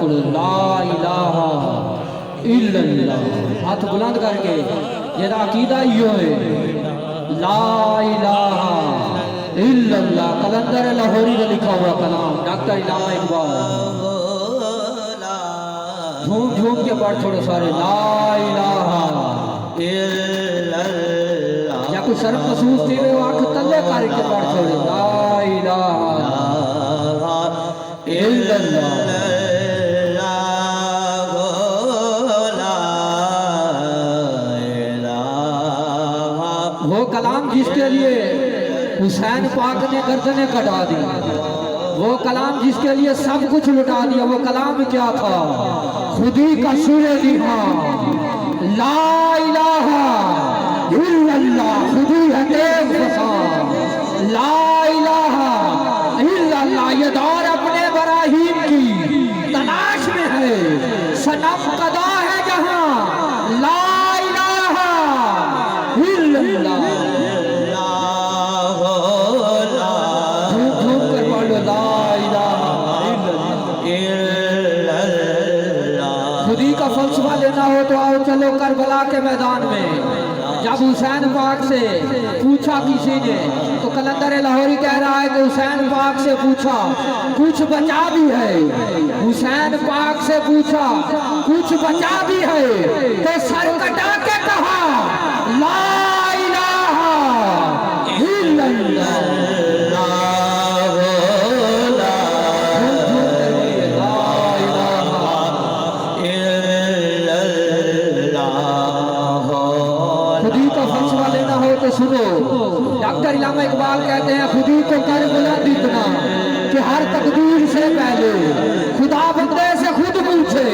چھوڑو لا الہ الا اللہ ہاتھ بلند کر کے یہ عقیدہ یہ ہے لا الہ الا اللہ کلندر لاہوری کا لکھا ہوا کلام ڈاکٹر علامہ اقبال جھوم جھوم کے پڑھ چھوڑو سارے لا الہ الا اللہ یا کوئی شرم محسوس تھی وہ آنکھ تلے کر کے پڑھ چھوڑے لا الہ الا اللہ وہ کلام جس کے لیے حسین پاک نے گردنیں کٹا دی وہ کلام جس کے لیے سب کچھ لٹا دیا وہ کلام کیا تھا خودی کا سور دیہا لا الہ الا اللہ خودی ہے دیو فسا لا الہ الا اللہ یہ دور اپنے براہیم کی تلاش میں ہے صنم قدا ہے جہاں لا الہ الا اللہ خودی کا فلسفہ لینا ہو تو آؤ چلو کربلا کے میدان میں جب حسین پاک سے پوچھا کسی نے تو کلندر لاہوری کہہ رہا ہے کہ حسین پاک سے پوچھا کچھ بچا بھی ہے حسین پاک سے پوچھا کچھ بچا بھی ہے تو سر کٹا کے کہا لا الہ الا اللہ سنو ڈاکٹر علامہ اقبال کہتے ہیں خودی کو کر بلند اتنا کہ ہر تقدیر سے پہلے خدا بندے سے خود پوچھے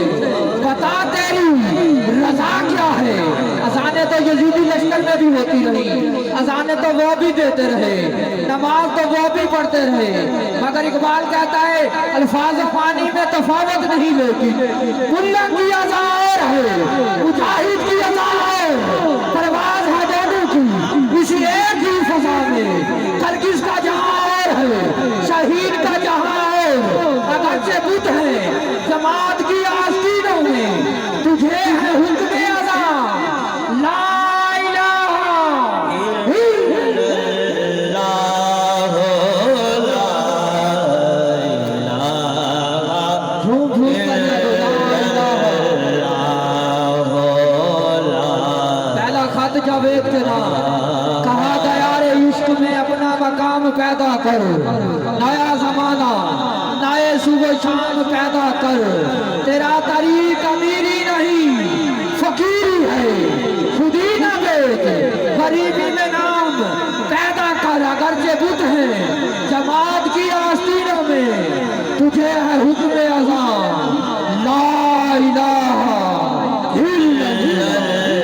بتا تیری رضا کیا ہے اذانیں تو یزیدی لشکر میں بھی ہوتی رہی اذانیں تو وہ بھی دیتے رہے نماز تو وہ بھی پڑھتے رہے مگر اقبال کہتا ہے الفاظ پانی میں تفاوت نہیں لیکن کلہ کی اذان ہے مجاہد کی اذان ہے پرواز ہے جادو کی اسی ایک ہی فضا میں ترکیز کا جہاں اور ہے شہید کا جہاں اور اگرچہ بت ہے جماعت کی آستینوں میں تجھے ہے حکم اذا لا الہ الا اللہ لا الہ جھوم جھوم کر پہلا خط جاوید کے نام کہا دیار عشق میں اپنا مقام پیدا کر نیا زمانہ نئے صبح شام پیدا کر تیرا طریق امیری نہیں فقیری ہے خودی نہ بیچ غریبی میں نام پیدا کر اگرچہ بت ہے جماعت کی آستینوں میں تجھے ہے حکم اذان لا الہ الا اللہ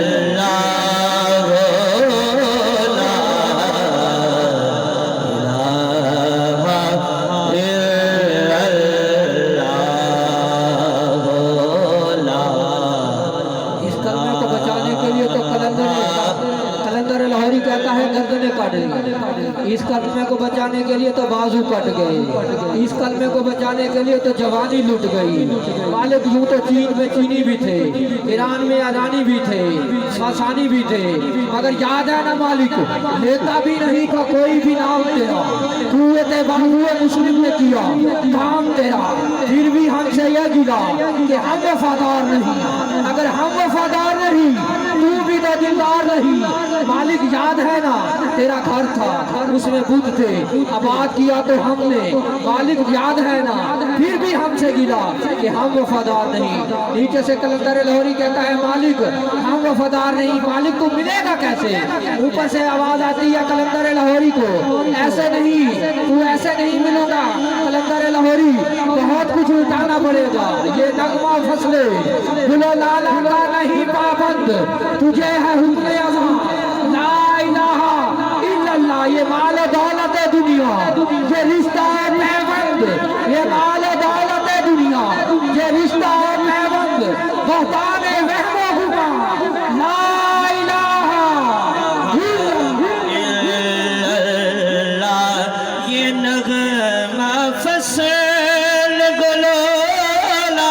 اس کلمے کو بچانے کے لیے تو بازو کٹ گئے اس کلمے کو بچانے کے لیے تو جوانی لٹ گئی مالک یوں تو چین میں چینی بھی تھے ایران میں ایرانی بھی تھے ساسانی بھی تھے مگر یاد ہے نا مالک لیتا بھی نہیں تھا کوئی بھی نام تیرا قوت بہوئے مسلم نے کیا کام تیرا پھر بھی ہم سے یہ گلا کہ ہم وفادار نہیں اگر ہم وفادار نہیں تو بھی تو دلدار نہیں مالک یاد ہے نا تیرا گھر تھا اس میں بت تھے آباد کیا تو ہم نے مالک یاد ہے نا پھر بھی ہم سے گلا کہ ہم وفادار نہیں نیچے سے کلندر لاہوری کہتا ہے مالک ہم وفادار نہیں مالک کو ملے گا کیسے اوپر سے آواز آتی ہے کلندر لاہوری کو ایسے نہیں تو ایسے نہیں ملو گا کلندر لاہوری بہت کچھ اٹھانا پڑے گا یہ نغمہ فصلے گلو لالا کا نہیں پابند تجھے ہے حکم اذان لا الہ الا اللہ یہ مال دولت دنیا یہ رشتہ پیوند یہ مال دولت دنیا یہ رشتہ پیوند بہتان وہم و گما لا الہ الا اللہ یہ نغمہ فصل گلو لا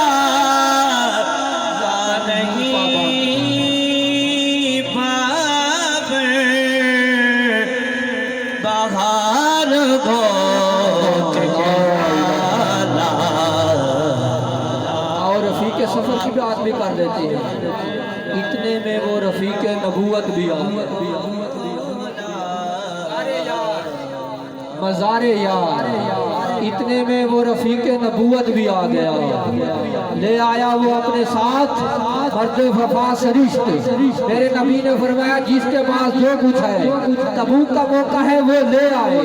سفر کی بات بھی کر دیتے ہیں. اتنے میں وہ رفیق نبوت بھی آ گیا. مزار یار اتنے میں وہ رفیق نبوت بھی آ گیا. لے آیا وہ اپنے ساتھ مرد وفا سرشت. میرے نبی نے فرمایا جس کے پاس جو کچھ ہے تبوک کا موقع ہے وہ لے آئے.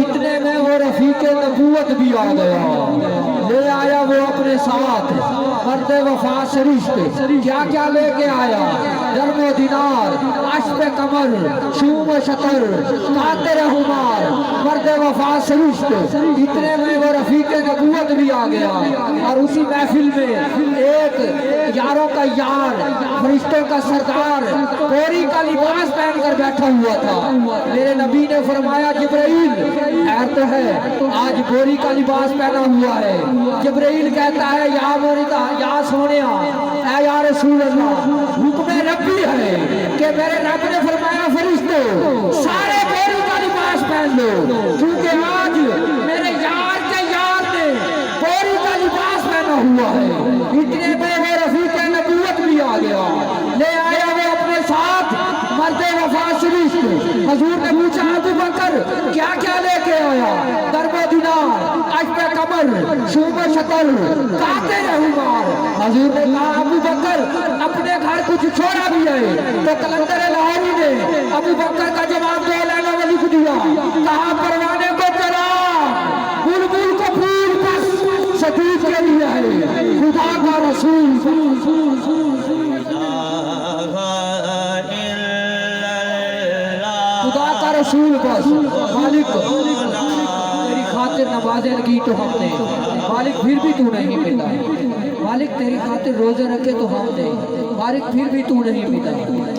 اتنے میں وہ رفیق نبوت بھی آ گیا. لے آیا وہ اپنے ساتھ مرد وفا سرشت. کیا کیا لے کے آیا؟ درم و دینار، عشب کمر، شوم و شطر، قاطر حمار، مرد وفا سرشت. اتنے میں وہ رفیق نبوت بھی آ گیا. اور اسی محفل میں ایک یاروں کا یار، فرشتوں کا سردار بوری کا لباس پہن کر بیٹھا ہوا تھا. میرے نبی نے فرمایا جبرائیل خیر تو ہے، آج بوری کا لباس پہنا ہوا ہے. جبرائیل کہتا ہے یا موریدہ یا سونیا اے یا رسول اللہ، حکم ربی ہے کہ میرے رب نے فرمایا فرشتوں سارے بوری کا لباس پہن لو، کیونکہ آج میرے یار کے یار نے بوری کا لباس پہنا ہوا ہے. اتنے میں وہ رفیق نبوت بھی آ گیا. لے آیا وہ اپنے ساتھ مرد وفا سرشت. حضور نے پوچھا ابو بکر کیا کیا لے کے آیا؟ درم و دینار، عشب کمر، شوم و شطر، قاطر حمار. حضور نے کہا ابو بکر اپنے گھر کچھ چھوڑا بھی ہے. تو قلندر لاہوری نے ابو بکر کا جواب دو لائنوں میں لکھ دیا. کہا پروانے کو چلا، بلبل کو پھول، بس شدید کے لیے ہے خدا کا رسول. خدا کا رسول بس. مالک تیری خاطر نمازیں کی تو ہم نے، مالک پھر بھی تو نہیں ملا. مالک تیری خاطر روزے رکھے تو ہم نے، مالک پھر بھی تو نہیں ملا.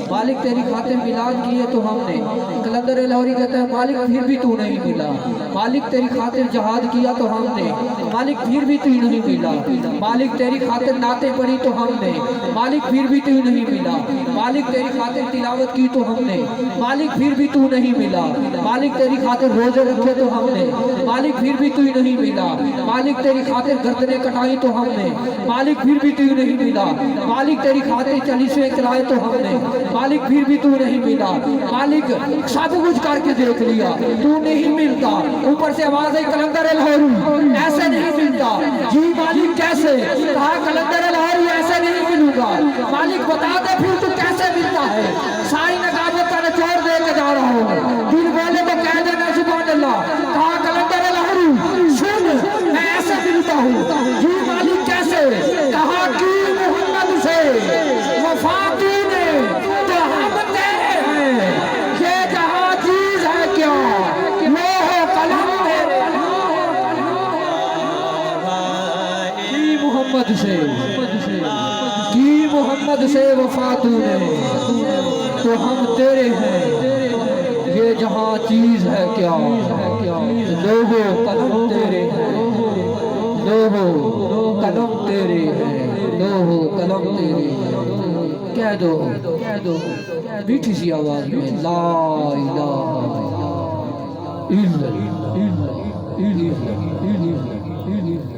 مالک تیری خاطر میلاد کیے تو ہم نے. قلندر لاہوری کہتا ہے مالک پھر بھی تو نہیں ملا. مالک تیری خاطر جہاد کیا تو ہم نے، مالک پھر بھی تو نہیں ملا. مالک تیری خاطر نعتیں پڑھی تو ہم نے، مالک پھر بھی تو نہیں ملا. مالک تیری خاطر تلاوت کی تو ہم نے، مالک پھر بھی تو نہیں ملا. مالک تیری خاطر روزے رکھے تو ہم نے، مالک پھر بھی تو نہیں ملا. مالک تیری خاطر گردنیں کٹائی تو ہم نے، مالک پھر بھی تو نہیں ملا. مالک تیری خاطر چالیسویں چلائے تو ہم نے، مالک پھر بھی تو نہیں ملا. مالک سب کچھ کر کے دیکھ لیا تو نہیں ملتا. اوپر سے آواز ہے قلندر لاہوری ایسے نہیں ملتا. جی مالک کیسے؟ کہا قلندر لاہوری ایسے نہیں ملوں گا. مالک بتا دے پھر تو کیسے ملتا ہے. ساری نقابت کا نچوڑ دے کے جا رہا ہوں، دل بولے تو کہہ دینا سبحان اللہ. کہا قلندر لاہوری سن میں ایسے ملتا ہوں. جی مالک کیسے؟ کہا کی محمد سے وفا کی نے تو ہم تیرے ہیں. یہ جہاں چیز ہے کیا لوح و قلم تیرے. کی محمد سے، کی محمد سے وفا تو نے تو ہم تیرے ہیں. یہ جہاں چیز ہے کیا لوح و قلم تیرے ہیں. لوح و قلم تیرے ہیں، لوح و قلم تیرے ہیں. کہہ دو میٹھی سی آواز میں لا الہ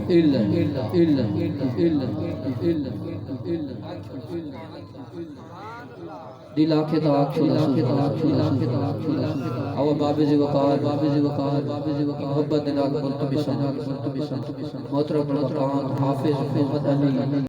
الا دل آنکھیں تو آنکھ او بابز وقار محبت دلال ملتبسان محترم المقام حافظ محمد علی